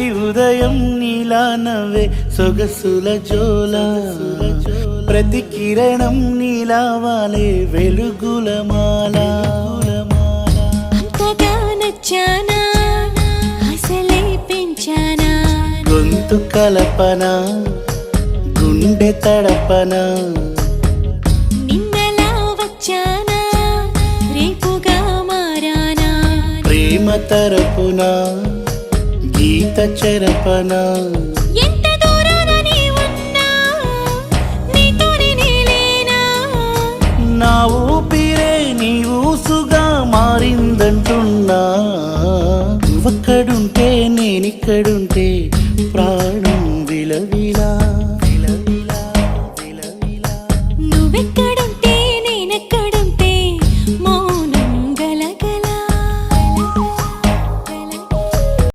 ప్రతి ఉదయం నీలా నవ్వే సొగసుల జోల ప్రతి కిరణం నీలా వాలే వెలుగుల మాల అంతగా నచ్చానా అసలే పెంచానా గొంతు కలపన గుండె తడపన నిన్నలా వచ్చానా రేపుగా మారానా ప్రేమ తరపున గీత చెరపన ఎంత దూరాన నీ ఉన్నా నీతోనే నేలేనా నా ఊపిరే నీ ఊసుగా మారిందంటున్నా నువ్వక్కడుంటే నేనిక్కడుంటే